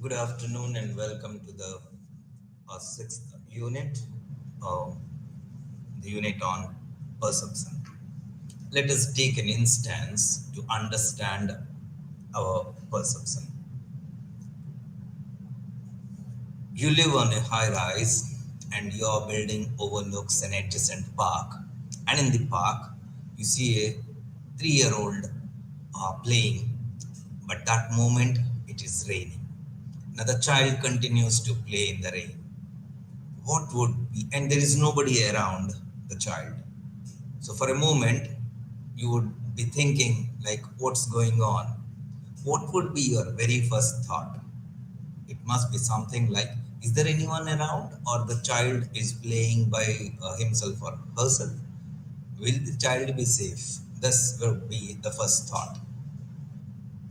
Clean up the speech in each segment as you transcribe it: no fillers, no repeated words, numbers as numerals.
Good afternoon and welcome to the sixth unit, uh, the unit on perception. Let us take an instance to understand our perception. You live on a high rise and your building overlooks an adjacent park. And in the park, you see a 3-year old playing, but that moment it is raining. Now the child continues to play in the rain. What would be, and there is nobody around the child. So for a moment, you would be thinking, like, what's going on? What would be your very first thought? It must be something like, is there anyone around, or the child is playing by himself or herself? Will the child be safe? This will be the first thought.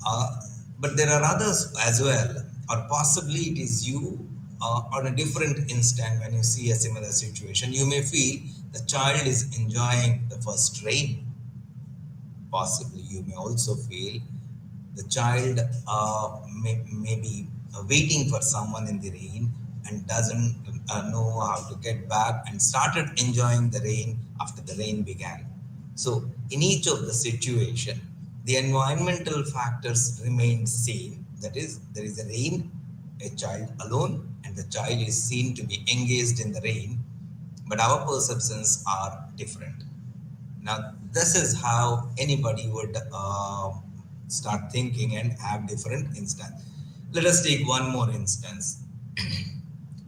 Uh, but there are others as well, or possibly it is you on a different instant when you see a similar situation. You may feel the child is enjoying the first rain. Possibly you may also feel the child may be waiting for someone in the rain and doesn't know how to get back and started enjoying the rain after the rain began. So in each of the situation, the environmental factors remain same. That is, there is a rain, a child alone, and the child is seen to be engaged in the rain, but our perceptions are different. Now, this is how anybody would start thinking and have different instance. Let us take one more instance.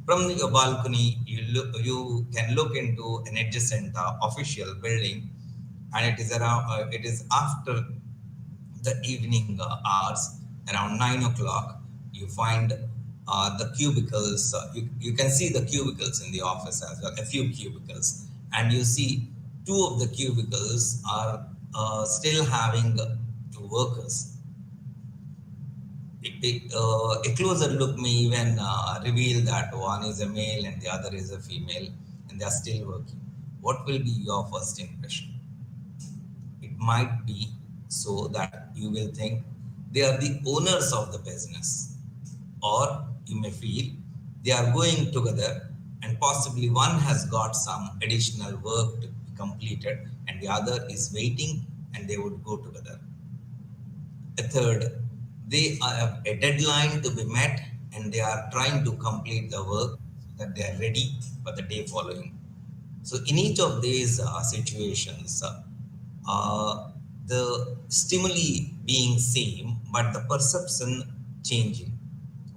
From your balcony, you can look into an adjacent official building, and it is around. It is after the evening hours, around 9 o'clock. You find the cubicles. You can see the cubicles in the office as well. A few cubicles, and you see two of the cubicles are still having two workers. A closer look may even reveal that one is a male and the other is a female, and they are still working. What will be your first impression? It might be so that you will think they are the owners of the business, or you may feel they are going together and possibly one has got some additional work to be completed and the other is waiting and they would go together. A third, they have a deadline to be met and they are trying to complete the work so that they are ready for the day following. So in each of these situations, the stimuli being same, but the perception changing.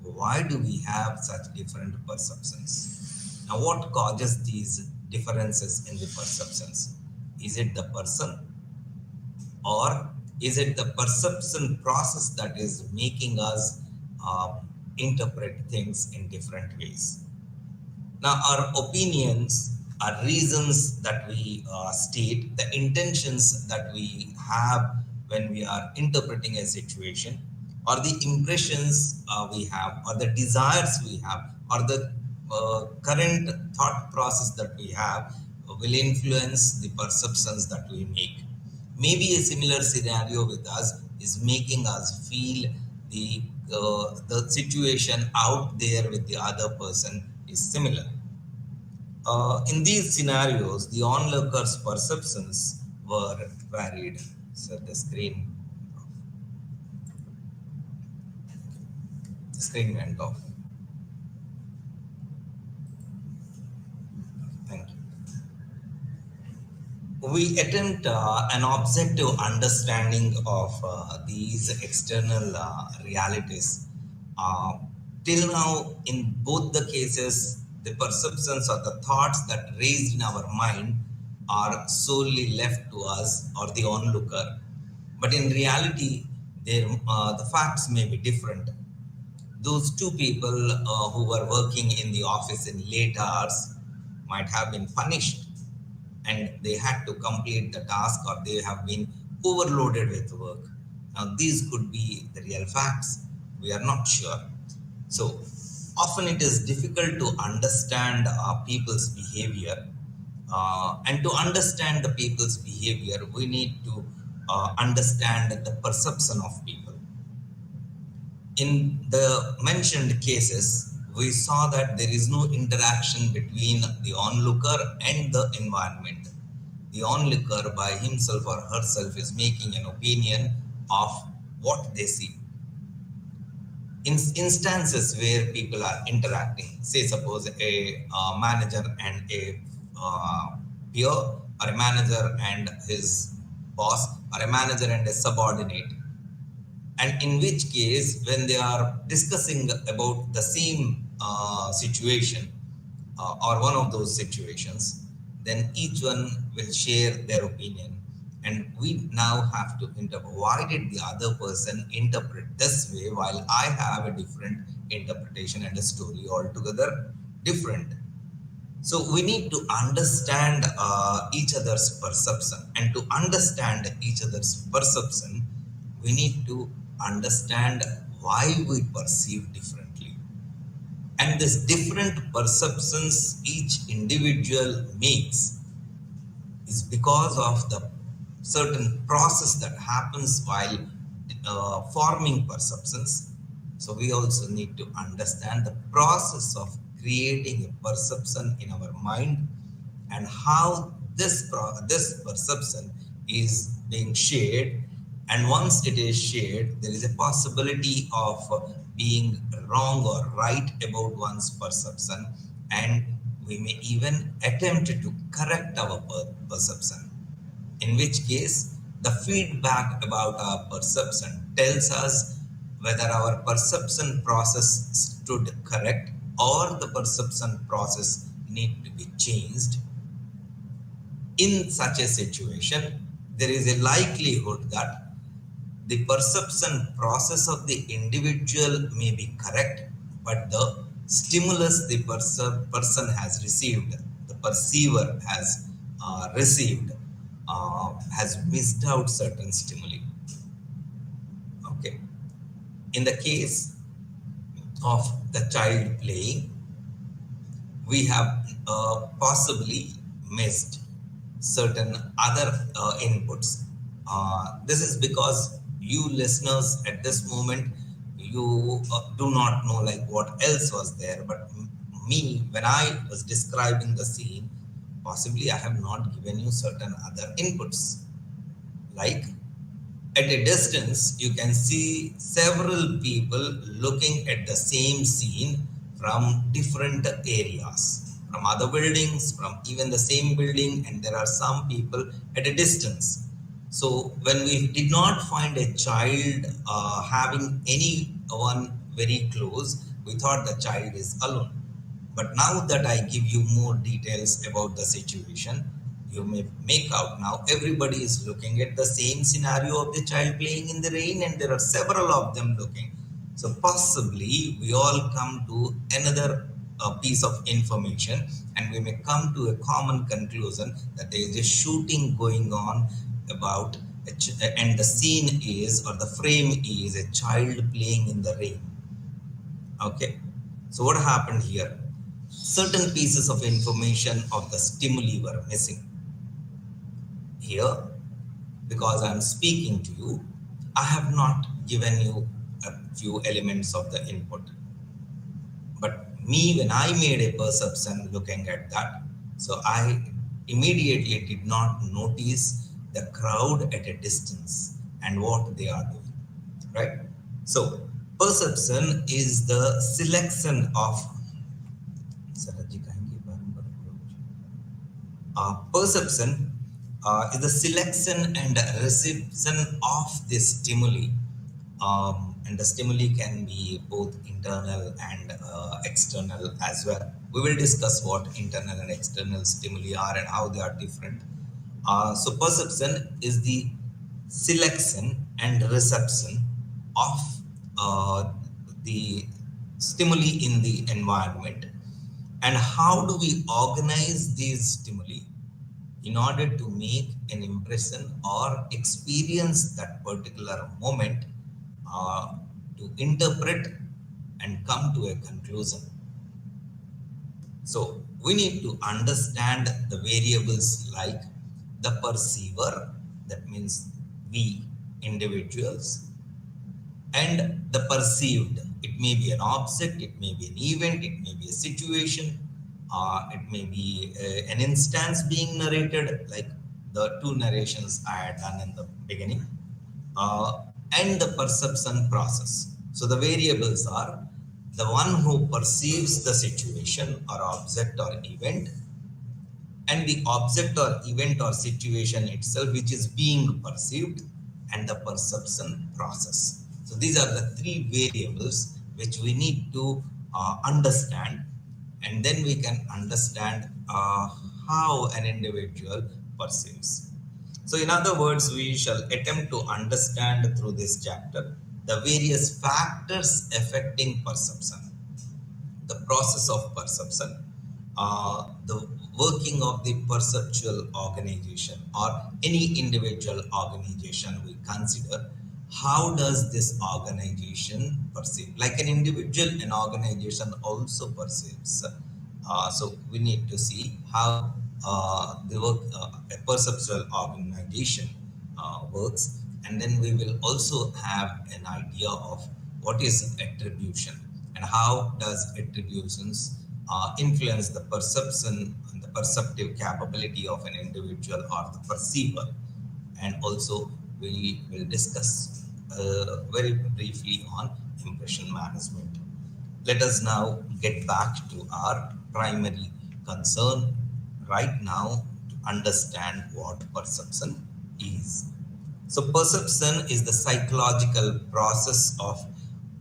Why do we have such different perceptions? Now, what causes these differences in the perceptions? Is it the person, or is it the perception process that is making us interpret things in different ways? Now, our opinions are reasons that we state, the intentions that we have when we are interpreting a situation, or the impressions we have, or the desires we have, or the current thought process that we have will influence the perceptions that we make. Maybe a similar scenario with us is making us feel the situation out there with the other person is similar. In these scenarios, the onlookers' perceptions were varied. So the screen went off. Thank you. We attempt an objective understanding of these external realities. Uh, Till now, in both the cases, the perceptions or the thoughts that raised in our mind are solely left to us or the onlooker. But in reality, the facts may be different. Those two people who were working in the office in late hours might have been punished and they had to complete the task, or they have been overloaded with work. Now, these could be the real facts. We are not sure. So, often it is difficult to understand people's behavior. And to understand the people's behavior, we need to understand the perception of people. In the mentioned cases, we saw that there is no interaction between the onlooker and the environment. The onlooker by himself or herself is making an opinion of what they see. In instances where people are interacting, say suppose a manager and a peer, or a manager and his boss, or a manager and a subordinate, and in which case when they are discussing about the same situation or one of those situations, then each one will share their opinion, and we now have to interpret why did the other person interpret this way while I have a different interpretation and a story altogether different. So we need to understand each other's perception, and to understand each other's perception, we need to understand why we perceive differently. And this different perceptions each individual makes is because of the certain process that happens while forming perceptions. So we also need to understand the process of creating a perception in our mind, and how this perception is being shared. And once it is shared, there is a possibility of being wrong or right about one's perception, and we may even attempt to correct our perception, in which case the feedback about our perception tells us whether our perception process stood correct or the perception process need to be changed. In such a situation, there is a likelihood that the perception process of the individual may be correct, but the stimulus the person has received, the perceiver has received, has missed out certain stimuli. Okay. In the case of the child playing, we have possibly missed certain other inputs. This is because you listeners at this moment, you do not know like what else was there, but me, when I was describing the scene, possibly I have not given you certain other inputs. Like at a distance, you can see several people looking at the same scene from different areas, from other buildings, from even the same building, and there are some people at a distance. So when we did not find a child having anyone very close, we thought the child is alone. But now that I give you more details about the situation, you may make out now everybody is looking at the same scenario of the child playing in the rain, and there are several of them looking. So possibly we all come to another piece of information, and we may come to a common conclusion that there is a shooting going on about and the scene is, or the frame is, a child playing in the rain. Okay, so what happened here? Certain pieces of information of the stimuli were missing. Here, because I'm speaking to you, I have not given you a few elements of the input. But me, when I made a perception looking at that, so I immediately did not notice the crowd at a distance and what they are doing, right? So perception is the selection of perception is the selection and reception of this stimuli, and the stimuli can be both internal and external as well. We will discuss what internal and external stimuli are and how they are different. So perception is the selection and reception of the stimuli in the environment. And how do we organize these stimuli in order to make an impression or experience that particular moment, to interpret and come to a conclusion? So we need to understand the variables like the perceiver, that means we individuals, and the perceived. It may be an object, it may be an event, it may be a situation, it may be an instance being narrated, like the two narrations I had done in the beginning, uh, and the perception process. So the variables are the one who perceives the situation or object or event, and the object or event or situation itself which is being perceived, and the perception process. So these are the three variables which we need to understand, and then we can understand how an individual perceives. So in other words, we shall attempt to understand through this chapter the various factors affecting perception, the process of perception, the working of the perceptual organization or any individual organization we consider. How does this organization perceive? Like an individual, an organization also perceives. So we need to see how the work, a perceptual organization works, and then we will also have an idea of what is attribution and how does attributions influence the perception and the perceptive capability of an individual or the perceiver. And also we will discuss very briefly on impression management. Let us now get back to our primary concern right now to understand what perception is. So perception is the psychological process of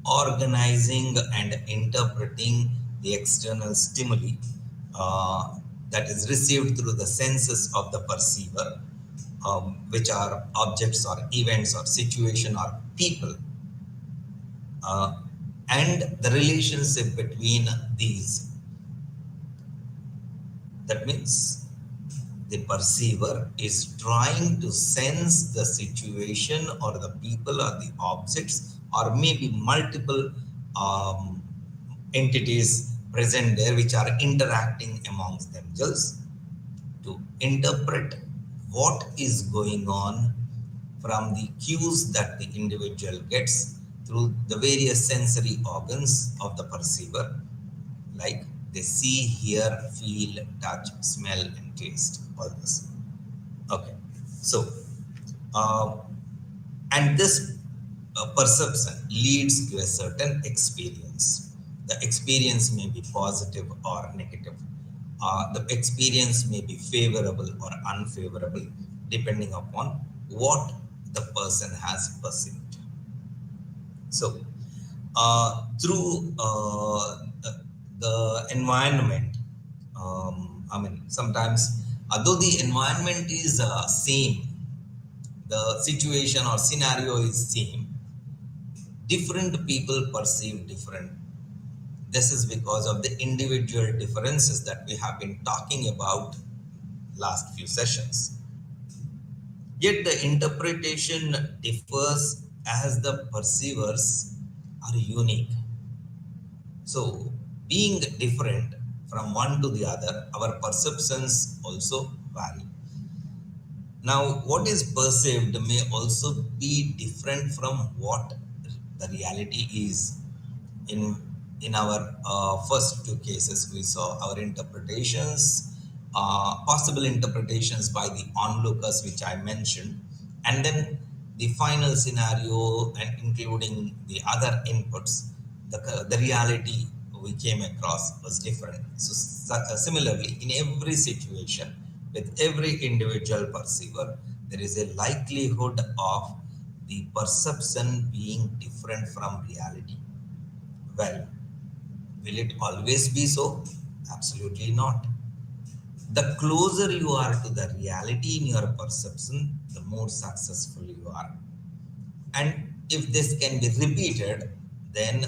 organizing and interpreting the external stimuli that is received through the senses of the perceiver, which are objects or events or situation or people, and the relationship between these. That means the perceiver is trying to sense the situation or the people or the objects or maybe multiple entities present there which are interacting amongst themselves to interpret what is going on from the cues that the individual gets through the various sensory organs of the perceiver, like they see, hear, feel, touch, smell, and taste, all this. Okay, so, and this perception leads to a certain experience. The experience may be positive or negative. The experience may be favorable or unfavorable, depending upon what the person has perceived. So, through the environment, sometimes, although the environment is same, the situation or scenario is same, different people perceive different. This is because of the individual differences that we have been talking about last few sessions. Yet the interpretation differs as the perceivers are unique. So, being different from one to the other, our perceptions also vary. Now, what is perceived may also be different from what the reality is. In our first two cases, we saw our interpretations, possible interpretations by the onlookers, which I mentioned, and then the final scenario and including the other inputs, the reality we came across was different. So similarly, in every situation, with every individual perceiver, there is a likelihood of the perception being different from reality. Well, will it always be so? Absolutely not. The closer you are to the reality in your perception, the more successful you are. And if this can be repeated, then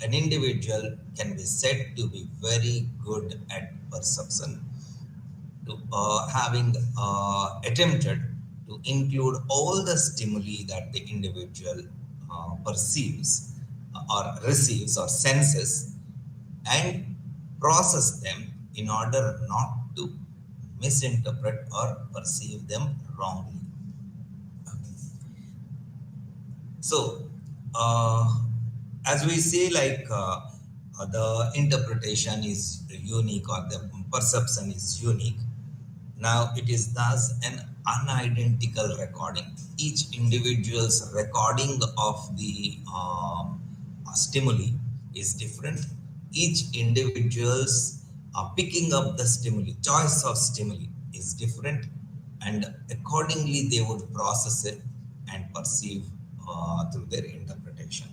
an individual can be said to be very good at perception, to having attempted to include all the stimuli that the individual perceives or receives or senses and process them in order not to misinterpret or perceive them wrongly. So, uh, as we say, like the interpretation is unique or the perception is unique. Now it is thus an unidentical recording. Each individual's recording of the stimuli is different. Each individual's picking up the stimuli, choice of stimuli is different, and accordingly they would process it and perceive through their interpretation.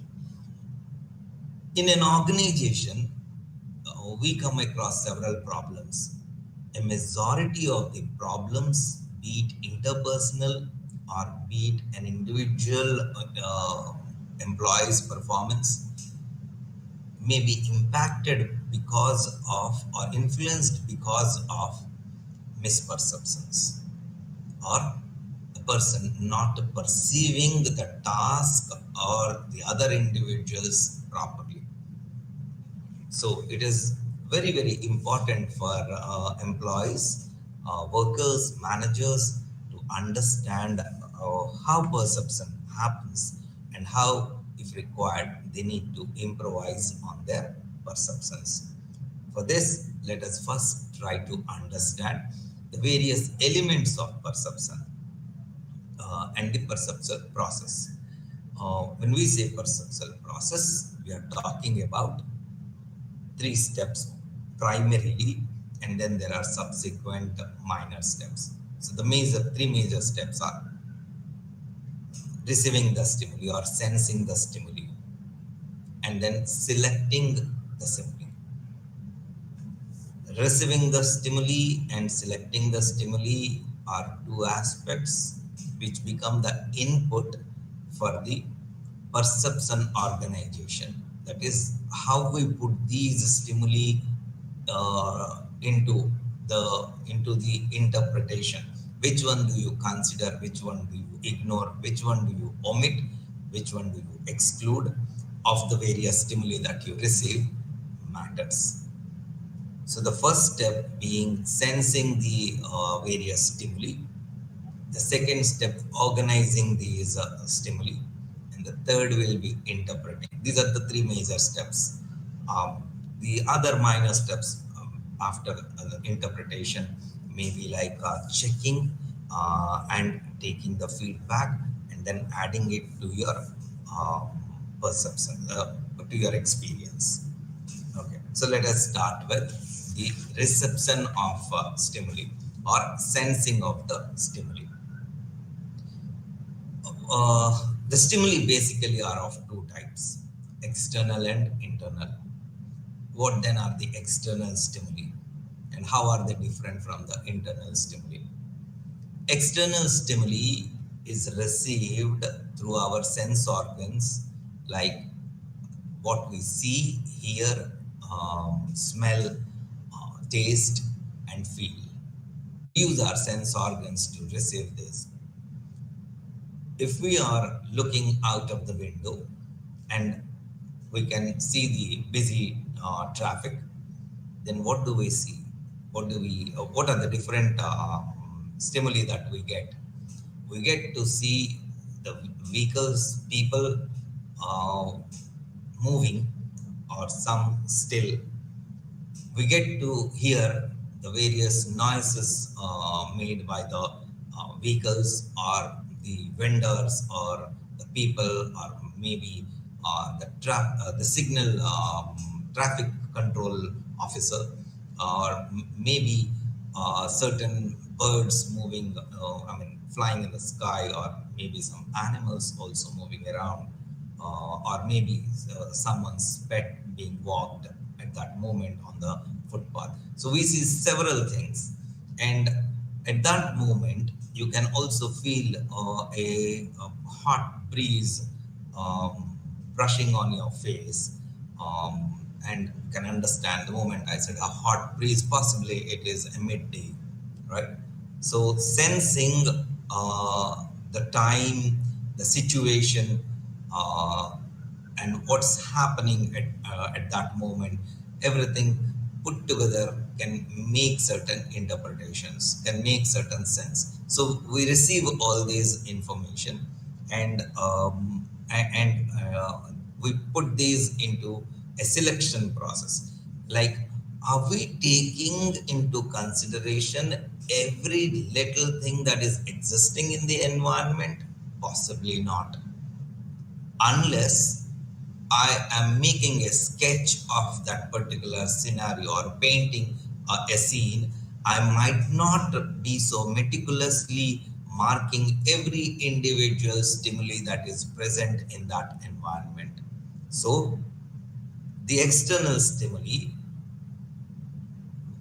In an organization, we come across several problems. A majority of the problems, be it interpersonal or be it an individual employee's performance, may be impacted because of or influenced because of misperceptions or the person not perceiving the task or the other individuals properly. So it is very, very important for employees, workers, managers to understand how perception happens and how, if required, they need to improvise on their perceptions. For this, let us first try to understand the various elements of perception and the perceptual process. When we say perceptual process, we are talking about three steps primarily, and then there are subsequent minor steps. So the three major steps are receiving the stimuli or sensing the stimuli, and then selecting the stimuli. Receiving the stimuli and selecting the stimuli are two aspects which become the input for the perception organization. That is how we put these stimuli into the interpretation. Which one do you consider? Which one do you ignore? Which one do you omit? Which one do you exclude of the various stimuli that you receive matters. So the first step being sensing the various stimuli. The second step, organizing these stimuli. And the third will be interpreting. These are the three major steps. The other minor steps after the interpretation may be like checking and taking the feedback and then adding it to your perception, to your experience. Okay, so let us start with the reception of stimuli or sensing of the stimuli. The stimuli basically are of two types, external and internal. What then are the external stimuli and how are they different from the internal stimuli? External stimuli is received through our sense organs like what we see, hear, smell, taste and feel. We use our sense organs to receive this. If we are looking out of the window and we can see the busy traffic, then what do we see? What are the different stimuli that we get? We get to see the vehicles, people moving or some still. We get to hear the various noises made by the vehicles or the vendors or the people or maybe the signal traffic control officer or maybe certain birds moving, flying in the sky, or maybe some animals also moving around, or maybe someone's pet being walked at that moment on the footpath. So we see several things, and at that moment you can also feel a hot breeze brushing on your face, and you can understand the moment I said a hot breeze, possibly it is a midday, right? So sensing the time, the situation, and what's happening at that moment, everything put together can make certain interpretations, can make certain sense. So we receive all this information, and and we put these into a selection process. Like, are we taking into consideration every little thing that is existing in the environment? Possibly not, unless I am making a sketch of that particular scenario or painting a scene. I might not be so meticulously marking every individual stimuli that is present in that environment. So, the external stimuli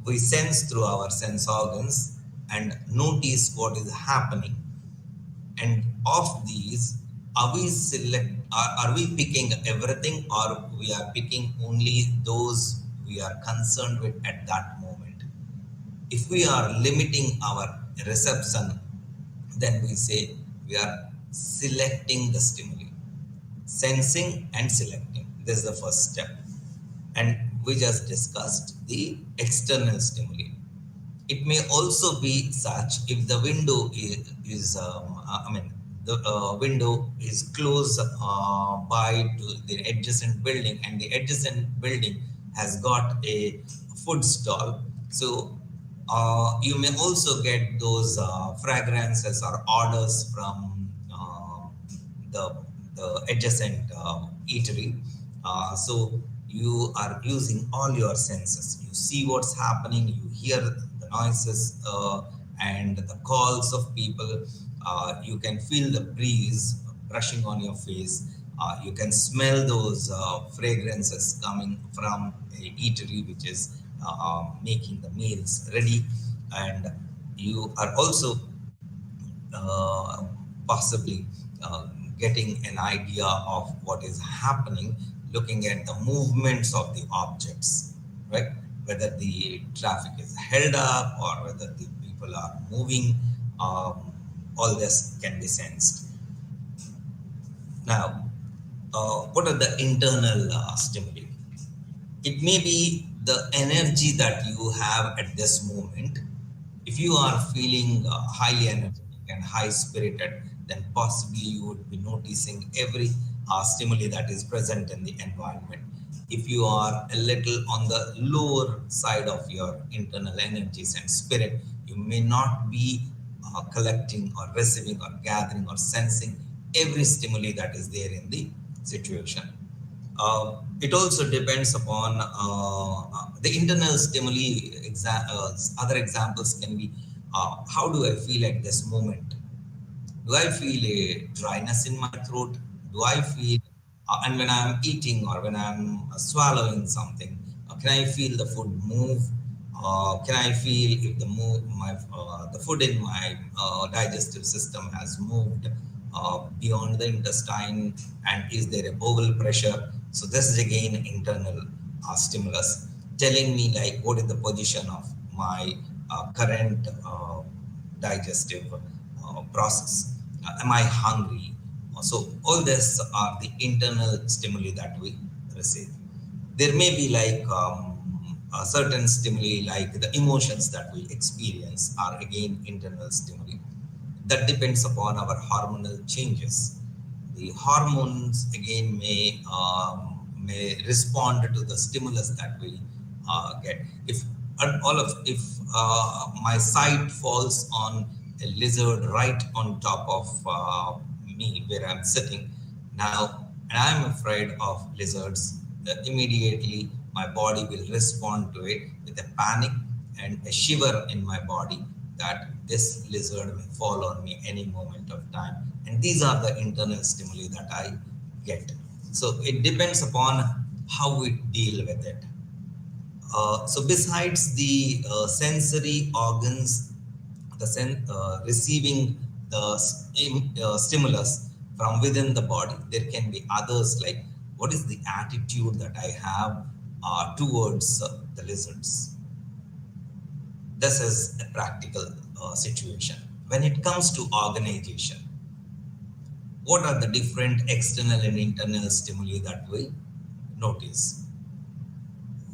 we sense through our sense organs and notice what is happening. And of these, are we picking everything, or we are picking only those we are concerned with at that moment? If we are limiting our reception, then we say we are selecting the stimuli, sensing and selecting. This is the first step. And we just discussed the external stimuli. It may also be such if the window is I mean, the window is close by to the adjacent building, and the adjacent building has got a food stall. So you may also get those fragrances or odors from the, the adjacent eatery. So you are using all your senses. You see what's happening, you hear the noises and the calls of people. You can feel the breeze brushing on your face. You can smell those fragrances coming from a eatery which is making the meals ready. And you are also uh, possibly getting an idea of what is happening, looking at the movements of the objects, right? Whether the traffic is held up or whether the people are moving, all this can be sensed. Now, what are the internal stimuli? It may be the energy that you have at this moment. If you are feeling highly energetic and high spirited, then possibly you would be noticing every stimuli that is present in the environment. If you are a little on the lower side of your internal energies and spirit, you may not be collecting or receiving or gathering or sensing every stimuli that is there in the situation. It also depends upon the internal stimuli. Other examples can be how do I feel at this moment? Do I feel a dryness in my throat? Do I feel, and when I'm eating or when I'm swallowing something, can I feel the food move? Can I feel if the food in my digestive system has moved beyond the intestine, and is there a bowel pressure? So this is again internal stimulus telling me like what is the position of my current digestive process. Am I hungry? So all this are the internal stimuli that we receive. There may be like a certain stimuli, like the emotions that we experience are again internal stimuli. That depends upon our hormonal changes. The hormones again may respond to the stimulus that we get. If my sight falls on a lizard right on top of me where I'm sitting now, and I'm afraid of lizards, immediately my body will respond to it with a panic and a shiver in my body that this lizard may fall on me any moment of time. And these are the internal stimuli that I get. So it depends upon how we deal with it. So besides the sensory organs, receiving the stimulus from within the body, there can be others like what is the attitude that I have towards the lizards. This is a practical situation. When it comes to organization, what are the different external and internal stimuli that we notice?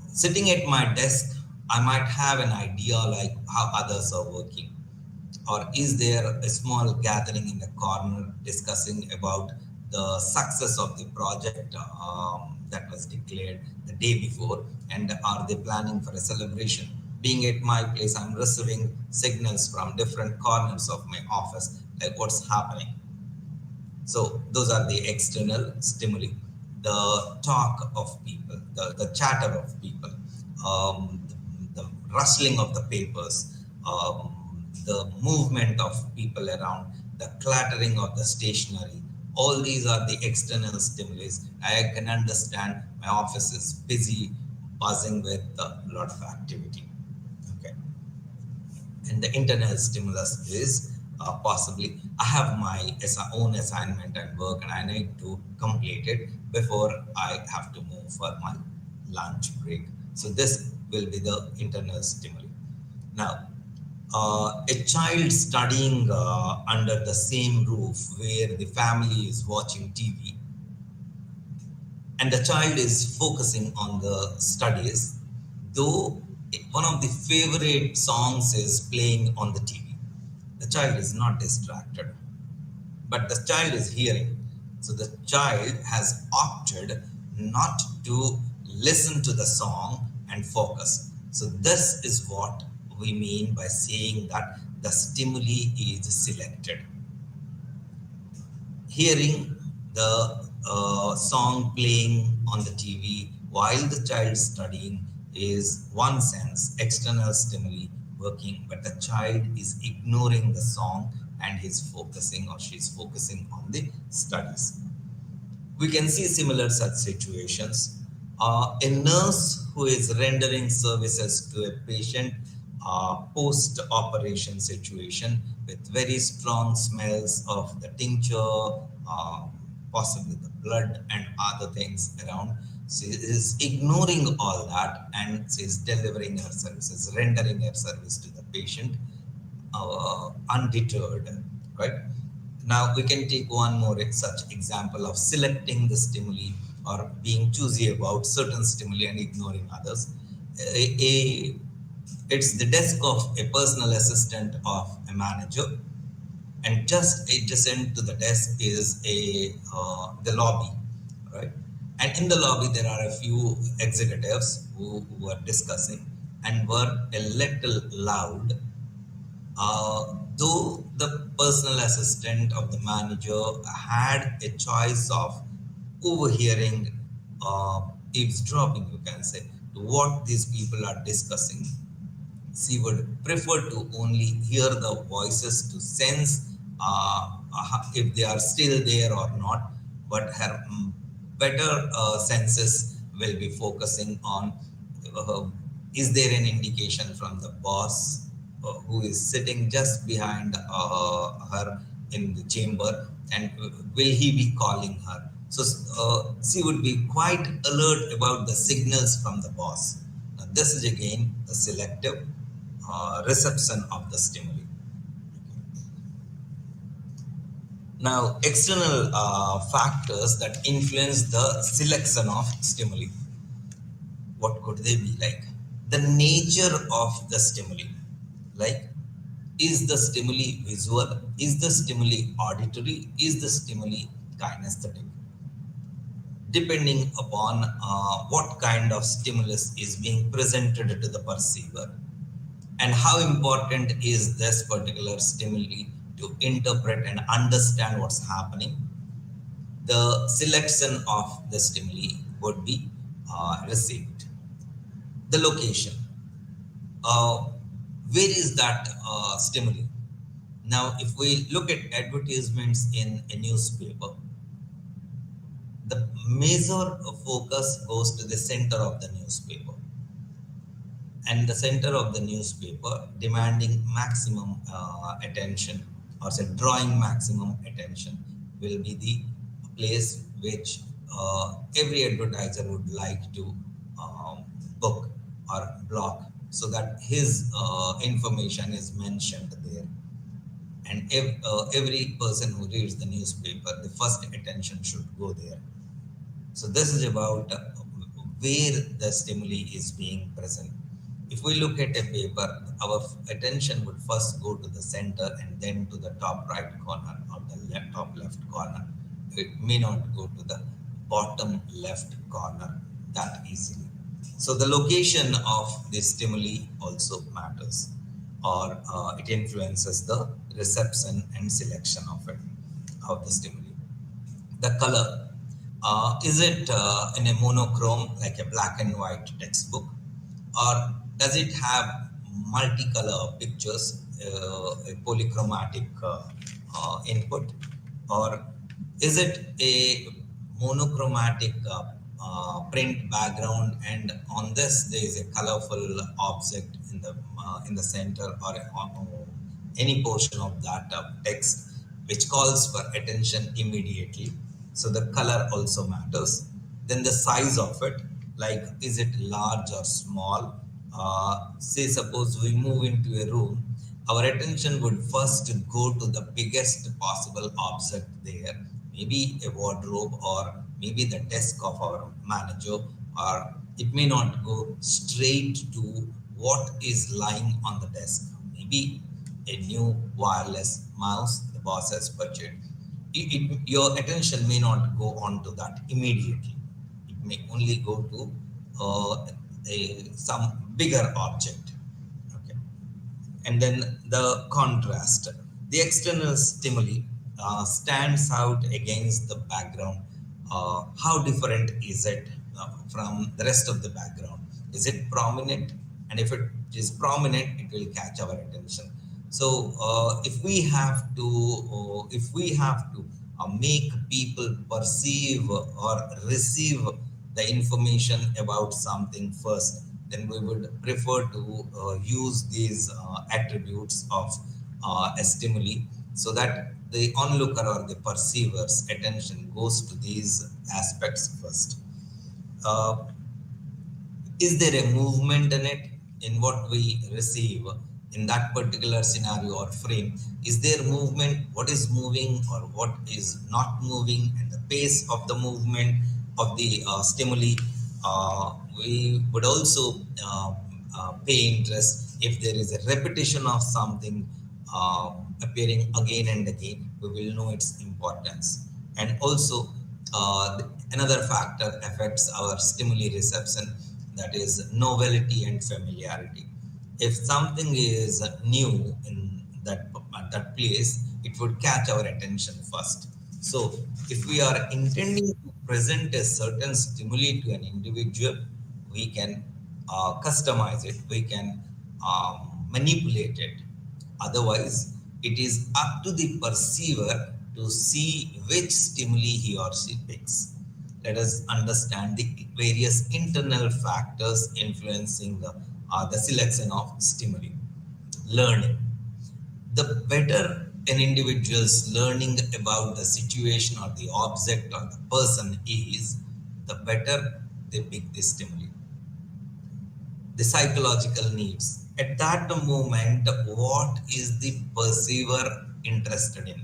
Sitting at my desk, I might have an idea like how others are working. Or is there a small gathering in the corner discussing about the success of the project that was declared the day before, and are they planning for a celebration? Being at my place, I'm receiving signals from different corners of my office, like what's happening. So those are the external stimuli, the talk of people, the chatter of people, the rustling of the papers, the movement of people around, the clattering of the stationery. All these are the external stimuli. I can understand my office is busy, buzzing with a lot of activity. Okay. And the internal stimulus is possibly I have my own assignment at work and I need to complete it before I have to move for my lunch break. So this will be the internal stimuli. Now, a child studying under the same roof where the family is watching TV and the child is focusing on the studies, though one of the favorite songs is playing on the TV. The child is not distracted, but the child is hearing. So the child has opted not to listen to the song and focus. So this is what we mean by saying that the stimuli is selected. Hearing the song playing on the TV while the child is studying is one sense, external stimuli working, but the child is ignoring the song and he's focusing or she's focusing on the studies. We can see similar such situations. A nurse who is rendering services to a patient post-operation situation with very strong smells of the tincture, possibly the blood and other things around. She is ignoring all that and she is delivering her services, rendering her service to the patient undeterred, right? Now we can take one more such example of selecting the stimuli or being choosy about certain stimuli and ignoring others. It's the desk of a personal assistant of a manager, and just adjacent to the desk is the lobby, right? And in the lobby there are a few executives who are discussing and were a little loud. Though the personal assistant of the manager had a choice of overhearing, eavesdropping, you can say, to what these people are discussing, she would prefer to only hear the voices to sense if they are still there or not, but her better senses will be focusing on is there an indication from the boss who is sitting just behind her in the chamber, and will he be calling her? So she would be quite alert about the signals from the boss. Now, this is again the selective reception of the stimuli. Now, external factors that influence the selection of stimuli. What could they be like? The nature of the stimuli. Like, is the stimuli visual? Is the stimuli auditory? Is the stimuli kinesthetic? Depending upon what kind of stimulus is being presented to the perceiver and how important is this particular stimuli to interpret and understand what's happening, the selection of the stimuli would be received. The location. Where is that stimuli? Now, if we look at advertisements in a newspaper, the major focus goes to the center of the newspaper. And the center of the newspaper demanding maximum attention, or say drawing maximum attention, will be the place which every advertiser would like to book or block, so that his information is mentioned there. And if every person who reads the newspaper, the first attention should go there. So this is about where the stimuli is being present. If we look at a paper, our attention would first go to the center and then to the top right corner or the top left corner. It may not go to the bottom left corner that easily. So the location of the stimuli also matters, or it influences the reception and selection of the stimuli. The color, is it in a monochrome like a black and white textbook, or does it have multicolor pictures, a polychromatic input, or is it a monochromatic print background, and on this there is a colorful object in the center, or any portion of that text which calls for attention immediately. So the color also matters. Then the size of it, like is it large or small? Say suppose we move into a room, our attention would first go to the biggest possible object there, maybe a wardrobe, or maybe the desk of our manager, or it may not go straight to what is lying on the desk. Maybe a new wireless mouse the boss has purchased. Your attention may not go on to that immediately. It may only go to some bigger object. Okay. And then the contrast. The external stimuli stands out against the background. How different is it from the rest of the background? Is it prominent? And if it is prominent, it will catch our attention. So if we have to make people perceive or receive the information about something first, then we would prefer to use these attributes of a stimuli, so that the onlooker or the perceiver's attention goes to these aspects first. Uh, is there a movement in it, in what we receive in that particular scenario or frame? Is there movement? What is moving or what is not moving, and the pace of the movement of the stimuli? We would also pay interest if there is a repetition of something appearing again and again. We will know its importance. And also another factor affects our stimuli reception, that is novelty and familiarity. If something is new in that place, it would catch our attention first. So if we are intending to present a certain stimuli to an individual, we can customize it, we can manipulate it. Otherwise, it is up to the perceiver to see which stimuli he or she picks. Let us understand the various internal factors influencing the selection of stimuli. Learning. The better an individual's learning about the situation or the object or the person is, the better they pick the stimuli. The psychological needs. At that moment, what is the perceiver interested in?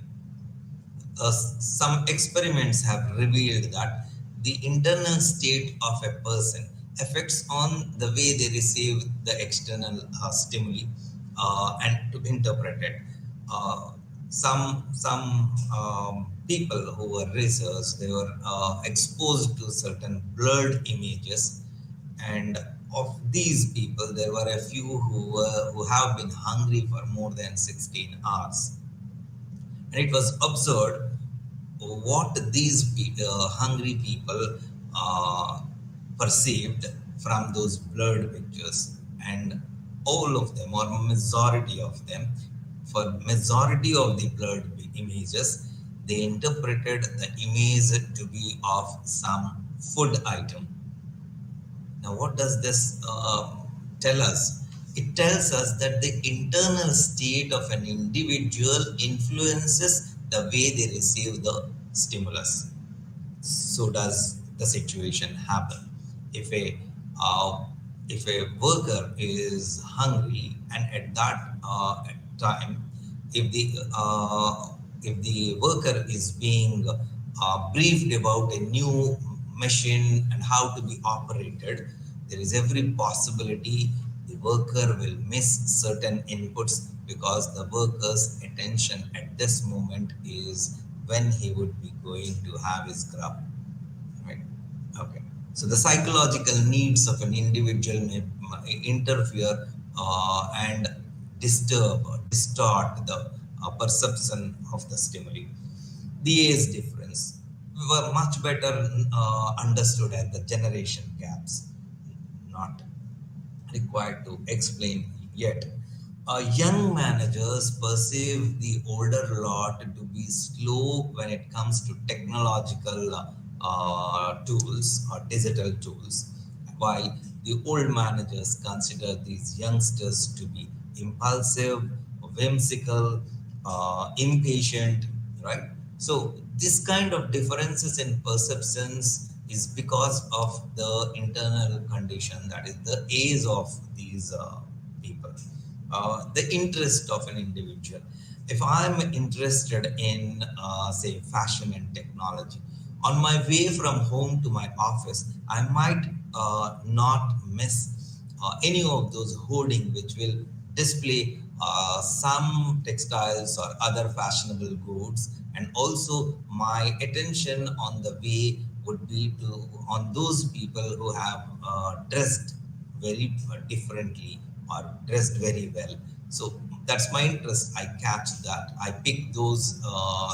Some experiments have revealed that the internal state of a person affects on the way they receive the external stimuli and to interpret it. Some people who were researched, they were exposed to certain blurred images, and of these people, there were a few who have been hungry for more than 16 hours. And it was observed what these hungry people perceived from those blurred pictures. And all of them, or majority of them, for majority of the blurred images, they interpreted the image to be of some food item. Now, what does this tell us? It tells us that the internal state of an individual influences the way they receive the stimulus. So does the situation happen. If a worker is hungry, and at that time, if the worker is being briefed about a new machine and how to be operated, there is every possibility the worker will miss certain inputs, because the worker's attention at this moment is when he would be going to have his grub, right? Okay. So the psychological needs of an individual may interfere and disturb or distort the perception of the stimuli. The age difference were much better understood as the generation gaps, not required to explain yet. Young managers perceive the older lot to be slow when it comes to technological tools or digital tools, while the old managers consider these youngsters to be impulsive, whimsical, impatient, right? So this kind of differences in perceptions is because of the internal condition, that is the age of these people, the interest of an individual. If I'm interested in, say, fashion and technology, on my way from home to my office, I might not miss any of those hoarding which will display some textiles or other fashionable goods, and also my attention on the way would be to on those people who have dressed very differently or dressed very well. So that's my interest. I catch that. I pick those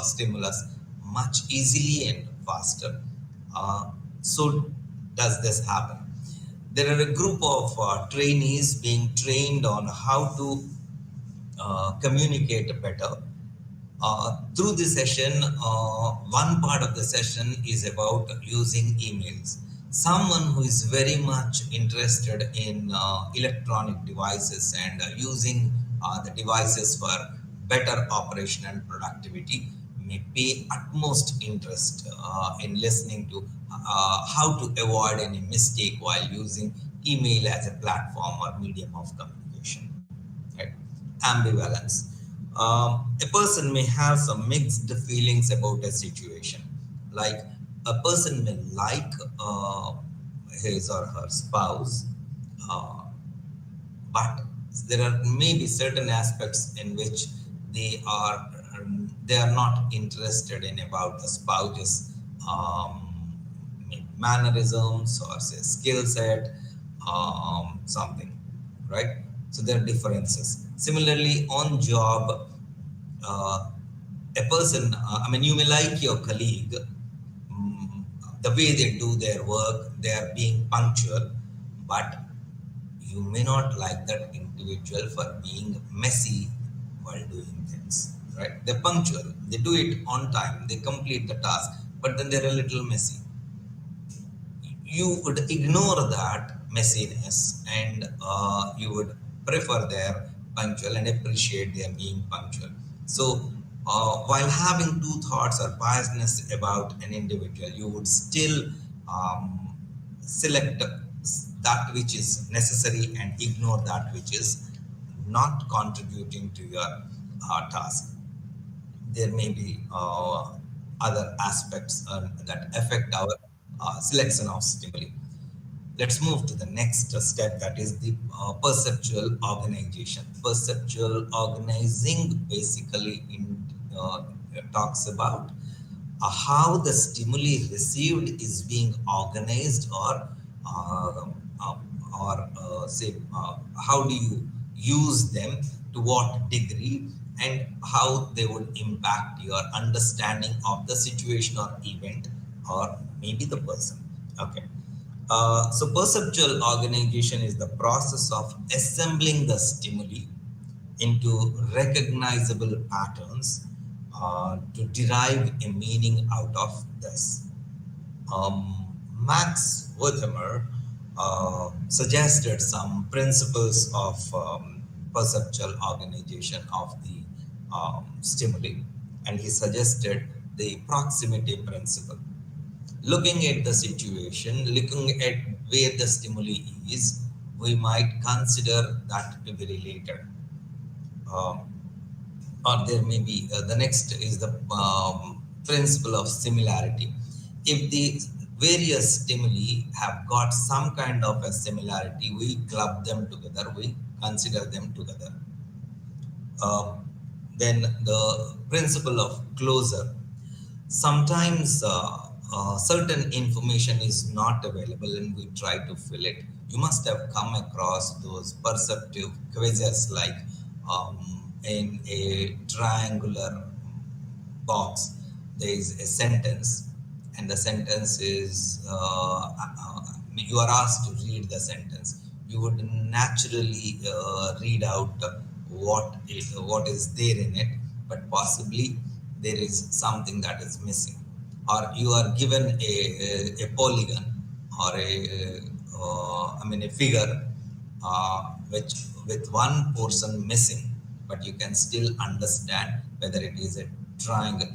stimulus much easily and faster. So does this happen? There are a group of trainees being trained on how to communicate better. Through the session, one part of the session is about using emails. Someone who is very much interested in electronic devices and using the devices for better operation and productivity may pay utmost interest in listening to how to avoid any mistake while using email as a platform or medium of communication. Right? Ambivalence. A person may have some mixed feelings about a situation. Like a person may like his or her spouse, uh, but there are maybe certain aspects in which they are not interested in about the spouse's mannerisms or say skill set, something, right? So there are differences. Similarly, on job, uh, a person, I mean, you may like your colleague, mm, the way they do their work, they are being punctual, but you may not like that individual for being messy while doing things, right? They're punctual, they do it on time, they complete the task, but then they're a little messy. You would ignore that messiness and you would prefer their punctual and appreciate their being punctual. So, while having two thoughts or biasness about an individual, you would still select that which is necessary and ignore that which is not contributing to your task. There may be other aspects that affect our selection of stimuli. Let's move to the next step, that is the perceptual organization. Perceptual organizing basically talks about how the stimuli received is being organized, uh, uh, say how do you use them, to what degree, and how they would impact your understanding of the situation or event or maybe the person. Okay. So perceptual organization is the process of assembling the stimuli into recognizable patterns to derive a meaning out of this. Max Wertheimer suggested some principles of perceptual organization of the stimuli, and he suggested the proximity principle. Looking at the situation, looking at where the stimuli is, we might consider that to be related. Um, or there may be the next is the principle of similarity. If the various stimuli have got some kind of a similarity, we club them together, we consider them together. Then the principle of closure. Sometimes certain information is not available and we try to fill it. You must have come across those perceptive quizzes like in a triangular box there is a sentence, and the sentence is you are asked to read the sentence. You would naturally read out what is there in it, but possibly there is something that is missing, or you are given a polygon or a figure which with one portion missing, but you can still understand whether it is a triangle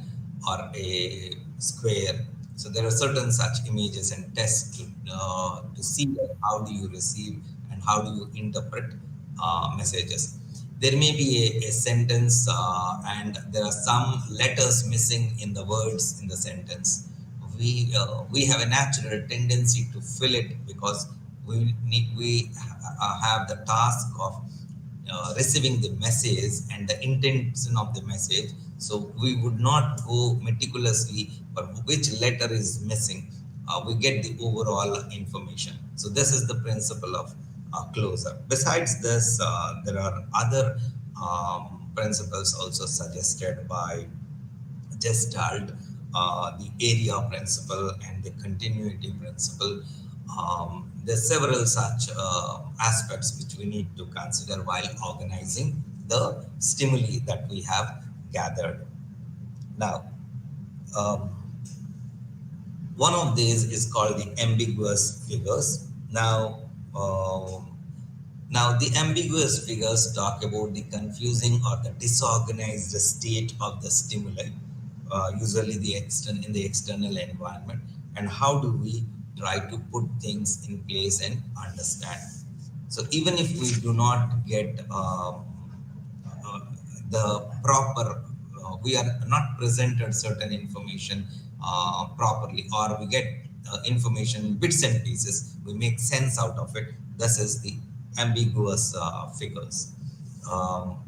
or a square. So there are certain such images and tests to see how do you receive and how do you interpret messages. There may be a sentence and there are some letters missing in the words in the sentence. We have a natural tendency to fill it because we have the task of receiving the message and the intention of the message. So we would not go meticulously, but which letter is missing, we get the overall information. So this is the principle of closure. Besides this, there are other principles also suggested by Gestalt, the area principle and the continuity principle. There's several such aspects which we need to consider while organizing the stimuli that we have gathered. Now, um, one of these is called the ambiguous figures. Now, the ambiguous figures talk about the confusing or the disorganized state of the stimuli, usually in the external environment, and how do we try to put things in place and understand. So even if we do not get the proper, we are not presented certain information properly, or we get information bits and pieces, we make sense out of it. This is the ambiguous figures. Um,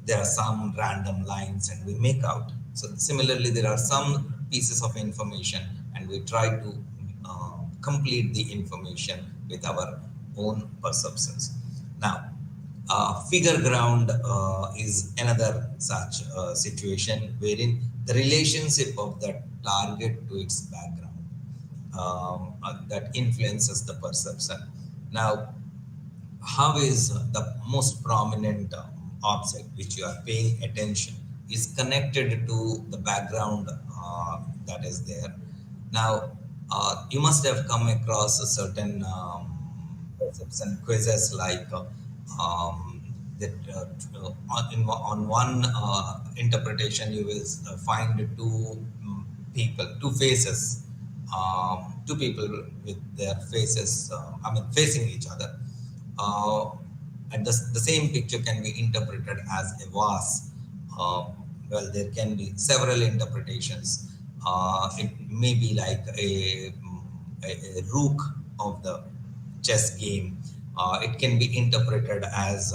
there are some random lines and we make out. So similarly, there are some pieces of information and we try to complete the information with our own perceptions. Now, figure ground is another such situation wherein the relationship of the target to its background that influences the perception. Now, how is the most prominent object which you are paying attention is connected to the background that is there. Now, you must have come across a certain perception quizzes like that on one interpretation you will find two faces, two people with their faces, facing each other. Uh, and the same picture can be interpreted as a vase. Well, there can be several interpretations. It may be like a rook of the chess game. It can be interpreted as,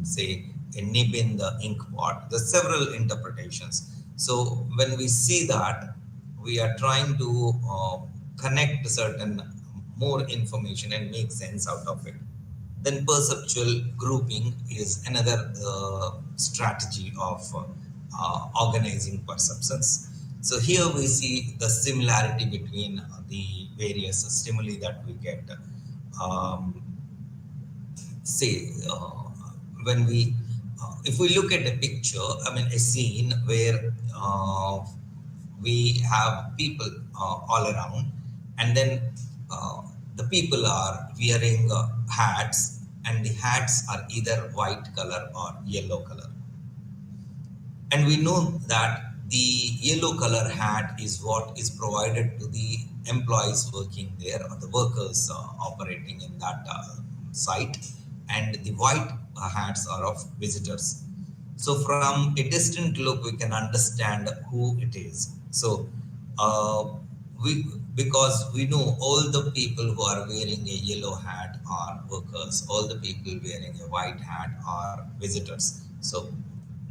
say, a nib in the ink pot. There's several interpretations. So when we see that, we are trying to connect certain more information and make sense out of it. Then perceptual grouping is another strategy of organizing perceptions. So here we see the similarity between the various stimuli that we get. Um, say when we if we look at a picture, a scene where we have people all around, and then the people are wearing hats, and the hats are either white color or yellow color. And we know that the yellow color hat is what is provided to the employees working there, or the workers operating in that site, and the white hats are of visitors. So from a distant look, we can understand who it is. So we because we know all the people who are wearing a yellow hat are workers, all the people wearing a white hat are visitors. So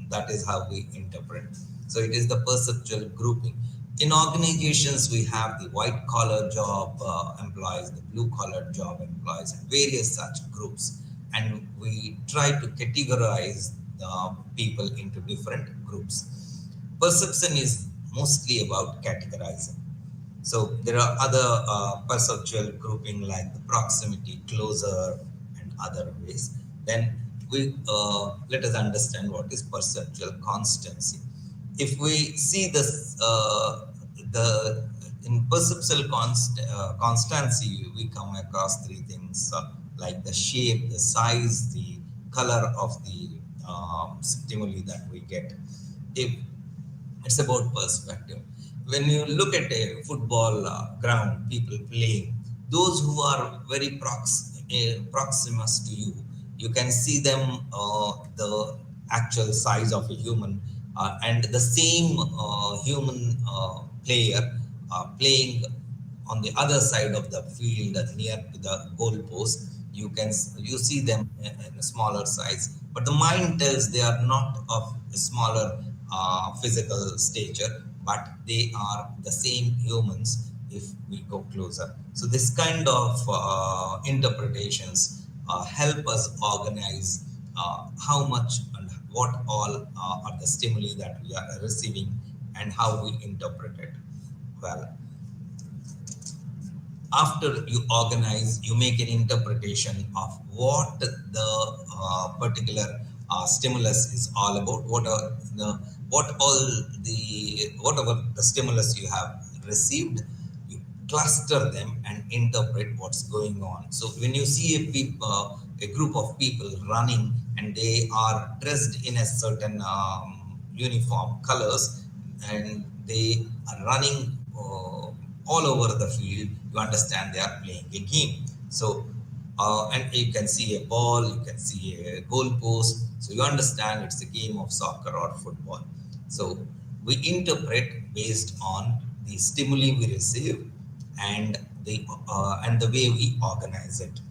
that is how we interpret. So it is the perceptual grouping. In organizations, we have the white collar job employees, the blue collar job employees, and various such groups. And we try to categorize the people into different groups. Perception is mostly about categorizing. So there are other perceptual grouping like the proximity, closer, and other ways. Then we let us understand what is perceptual constancy. If we see this, the in perceptual constancy, we come across three things like the shape, the size, the color of the stimuli that we get. If it's about perspective. When you look at a football ground, people playing, those who are very proximus to you, you can see them the actual size of a human, and the same human player playing on the other side of the field near to the goal post. You see them in a smaller size, but the mind tells they are not of a smaller physical stature, but they are the same humans if we go closer. So this kind of interpretations help us organize how much and what all are the stimuli that we are receiving and how we interpret it. Well, after you organize, you make an interpretation of what the particular stimulus is all about. Whatever the stimulus you have received, you cluster them and interpret what's going on. So when you see a group of people running and they are dressed in a certain uniform colors and they are running all over the field, you understand they are playing a game. So, and you can see a ball, you can see a goal post. So you understand it's a game of soccer or football. So we interpret based on the stimuli we receive and the way we organize it.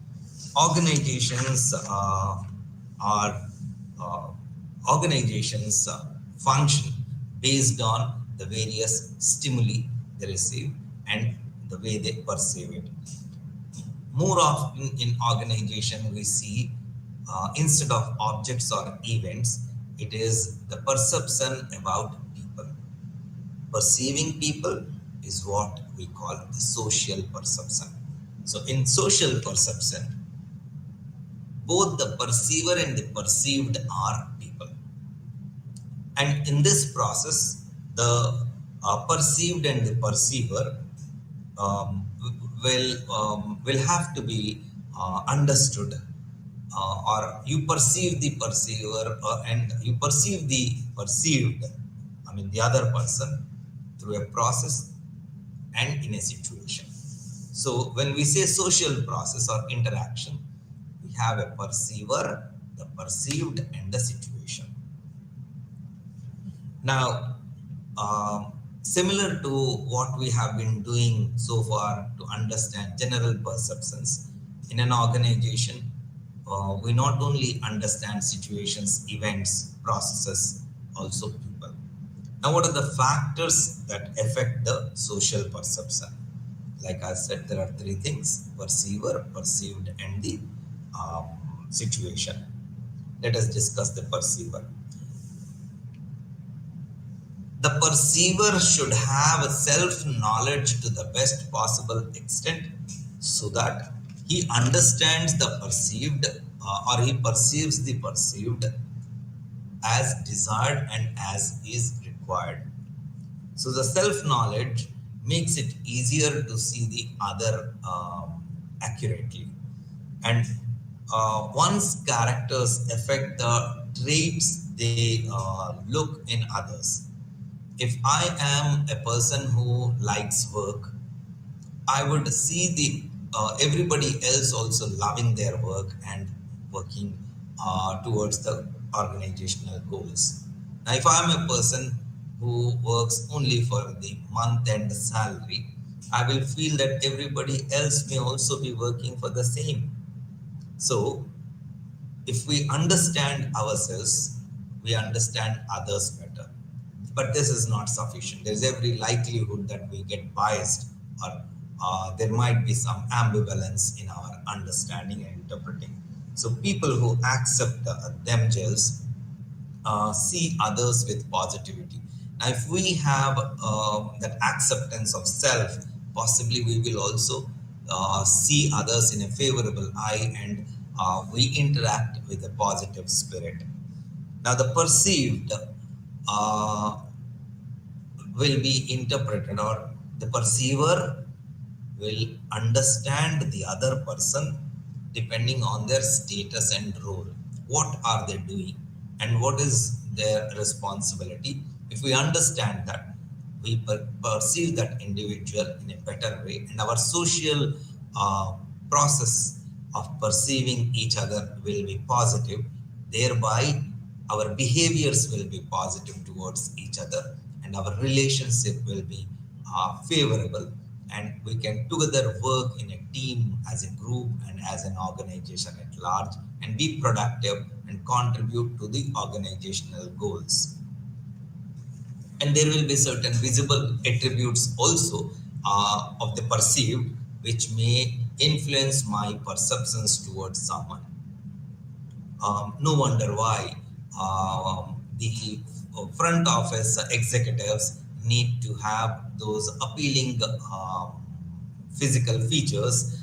Organizations are uh, organizations function based on the various stimuli they receive and the way they perceive it. More often in organization, we see instead of objects or events, it is the perception about people. Perceiving people is what we call the social perception. So in social perception, both the perceiver and the perceived are people. And in this process, the perceived and the perceiver will have to be understood, or you perceive the perceiver, and you perceive the perceived, I mean the other person, through a process and in a situation. So when we say social process or interaction, we have a perceiver, the perceived, and the situation. Now, similar to what we have been doing so far to understand general perceptions in an organization, we not only understand situations, events, processes, also people. Now, what are the factors that affect the social perception? Like I said, there are three things: perceiver, perceived, and the situation. Let us discuss the perceiver. The perceiver should have self knowledge to the best possible extent so that he understands the perceived, or he perceives the perceived as desired and as is required. So the self knowledge makes it easier to see the other accurately. And one's characters affect the traits they look in others. If I am a person who likes work, I would see the everybody else also loving their work and working towards the organizational goals. Now, if I am a person who works only for the month-end salary, I will feel that everybody else may also be working for the same. So, if we understand ourselves, we understand others better. But this is not sufficient. There's every likelihood that we get biased, or there might be some ambivalence in our understanding and interpreting. So people who accept themselves see others with positivity. Now, if we have that acceptance of self, possibly we will also see others in a favorable eye, and we interact with a positive spirit. Now, the perceived uh, will be interpreted, or the perceiver will understand the other person depending on their status and role. What are they doing and what is their responsibility? If we understand that, we perceive that individual in a better way, and our social uh, process of perceiving each other will be positive. Thereby, our behaviors will be positive towards each other, and our relationship will be favorable, and we can together work in a team, as a group, and as an organization at large, and be productive and contribute to the organizational goals. And there will be certain visible attributes also of the perceived, which may influence my perceptions towards someone. No wonder why the front office executives need to have those appealing physical features,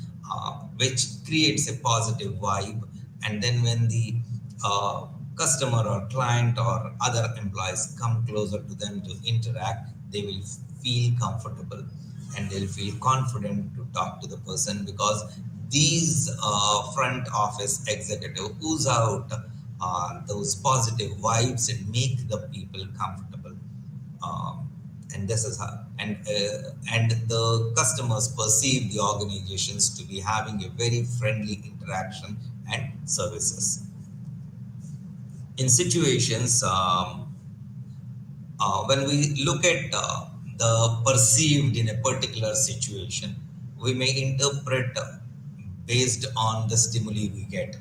which creates a positive vibe. And then when the customer or client or other employees come closer to them to interact, they will feel comfortable and they'll feel confident to talk to the person, because these front office executive ooze out those positive vibes and make the people comfortable. And this is how, and the customers perceive the organizations to be having a very friendly interaction and services. In situations when we look at the perceived in a particular situation, we may interpret based on the stimuli we get.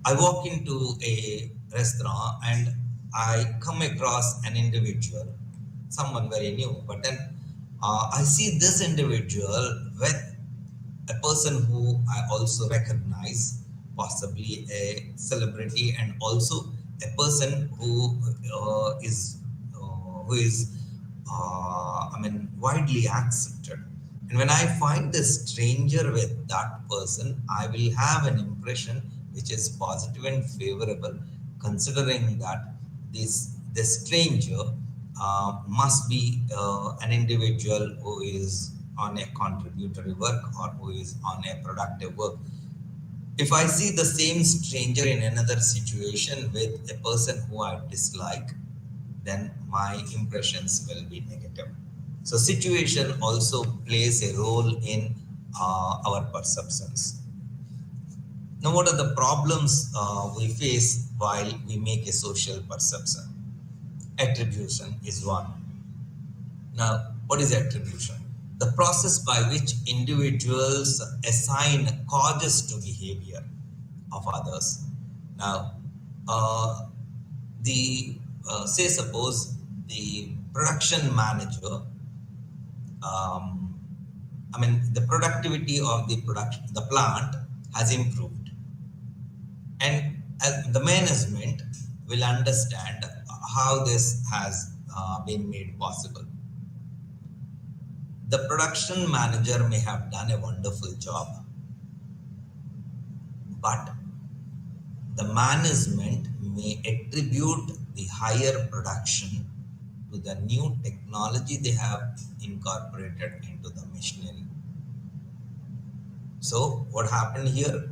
I walk into a restaurant and I come across an individual, someone very new, but then I see this individual with a person who I also recognize, possibly a celebrity, and also a person who is widely accepted. And when I find this stranger with that person, I will have an impression which is positive and favorable, considering that this stranger must be an individual who is on a contributory work or who is on a productive work. If I see the same stranger in another situation with a person who I dislike, then my impressions will be negative. So situation also plays a role in our perceptions. Now, what are the problems we face while we make a social perception? Attribution is one. Now, what is attribution? The process by which individuals assign causes to behavior of others. Now, the say suppose the production manager, the productivity of the plant has improved, and as the management will understand how this has been made possible. The production manager may have done a wonderful job, but the management may attribute the higher production to the new technology they have incorporated into the machinery. So, what happened here?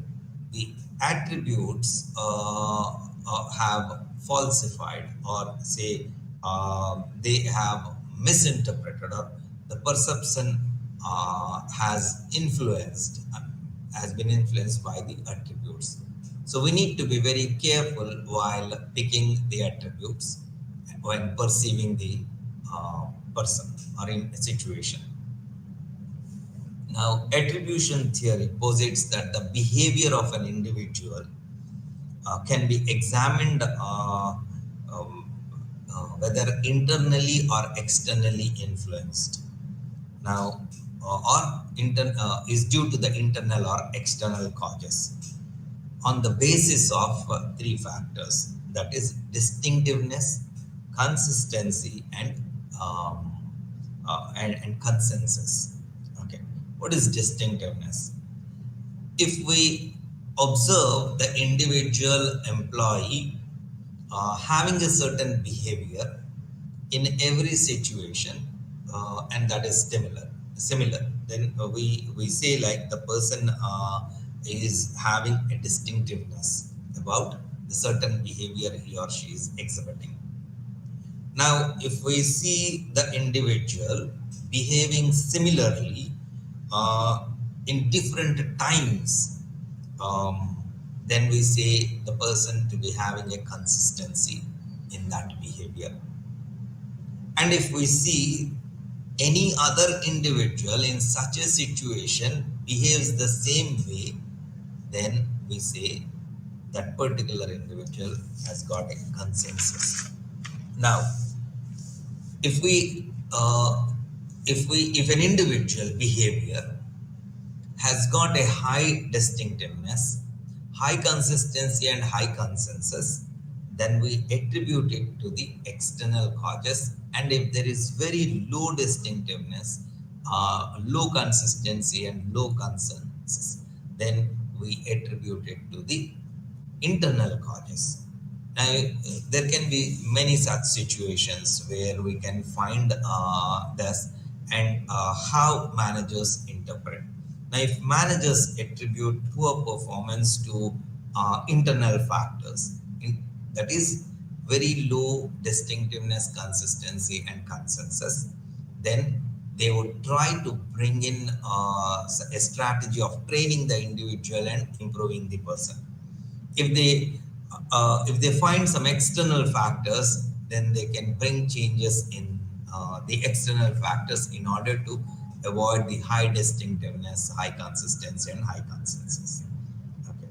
The attributes have falsified, or say they have misinterpreted, or the perception has been influenced by the attributes. So we need to be very careful while picking the attributes when perceiving the person or in a situation. Now, attribution theory posits that the behavior of an individual can be examined whether internally or externally influenced. Now, is due to the internal or external causes on the basis of three factors, that is distinctiveness, consistency, and consensus. Okay, what is distinctiveness? If we observe the individual employee having a certain behavior in every situation, and that is similar, then we say like the person is having a distinctiveness about the certain behavior he or she is exhibiting. Now, if we see the individual behaving similarly uh, in different times, um, then we say the person to be having a consistency in that behavior. And if we see any other individual in such a situation behaves the same way, then we say that particular individual has got a consensus. Now, if we if an individual behavior has got a high distinctiveness, high consistency, and high consensus, then we attribute it to the external causes. And if there is very low distinctiveness, low consistency, and low consensus, then we attribute it to the internal causes. Now, there can be many such situations where we can find this and how managers interpret. Now, if managers attribute poor performance to internal factors, that is very low distinctiveness, consistency, and consensus, then they would try to bring in a strategy of training the individual and improving the person. If they find some external factors, then they can bring changes in the external factors in order to avoid the high distinctiveness, high consistency, and high consensus. Okay.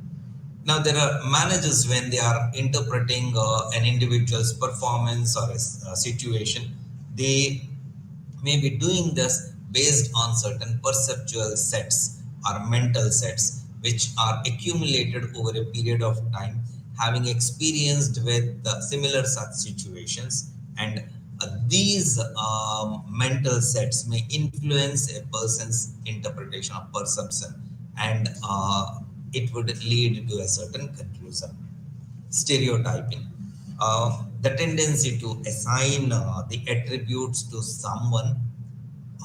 Now, there are managers when they are interpreting an individual's performance or a situation, they may be doing this based on certain perceptual sets or mental sets which are accumulated over a period of time, having experienced with similar such situations. And these mental sets may influence a person's interpretation of perception, and it would lead to a certain conclusion. Stereotyping, the tendency to assign the attributes to someone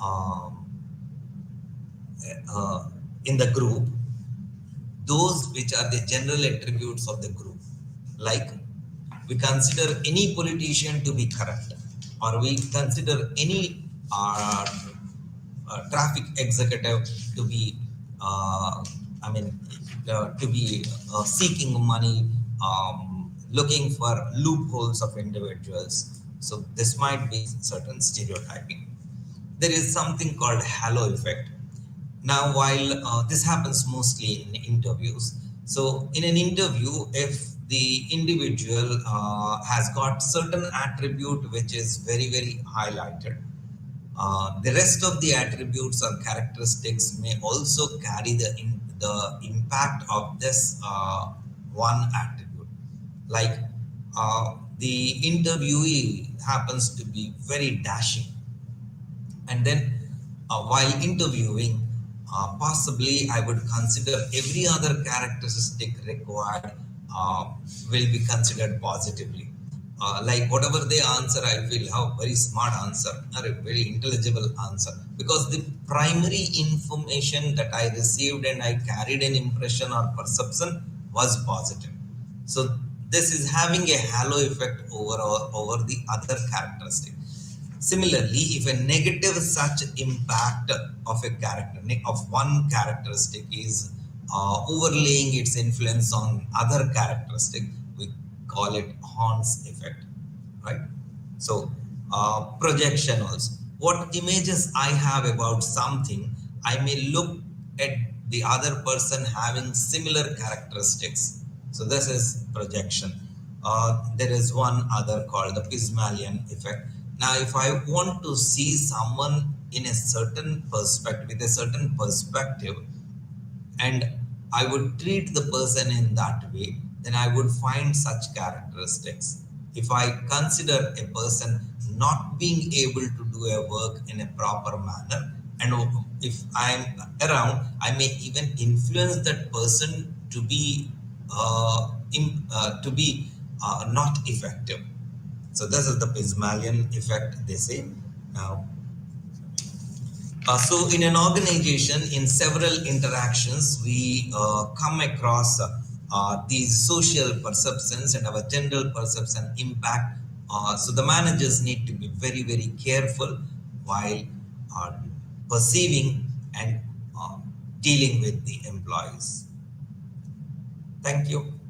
um, in the group, those which are the general attributes of the group. Like, we consider any politician to be corrupt, or we consider any traffic executive to be, to be seeking money, looking for loopholes of individuals. So this might be certain stereotyping. There is something called halo effect. Now, while this happens mostly in interviews, so in an interview, if the individual has got certain attribute which is very, very highlighted, the rest of the attributes or characteristics may also carry the impact of this one attribute. Like, the interviewee happens to be very dashing, and then while interviewing, possibly I would consider every other characteristic required will be considered positively. Like, whatever they answer, I feel have very smart answer or a very intelligible answer, because the primary information that I received and I carried an impression or perception was positive. So this is having a halo effect over the other characteristic. Similarly, if a negative such impact of a character, of one characteristic is overlaying its influence on other characteristic, we call it Horn's effect, right? So, projection also. What images I have about something, I may look at the other person having similar characteristics. So this is projection. there is one other called the Pygmalion effect. Now, if I want to see someone in a certain perspective, with a certain perspective, and I would treat the person in that way, then I would find such characteristics. If I consider a person not being able to do a work in a proper manner, and if I'm around, I may even influence that person to be not effective. So this is the Pygmalion effect, they say. Now, so in an organization, in several interactions, we come across these social perceptions and our general perception impact. So the managers need to be very, very careful while uh, perceiving and dealing with the employees. Thank you.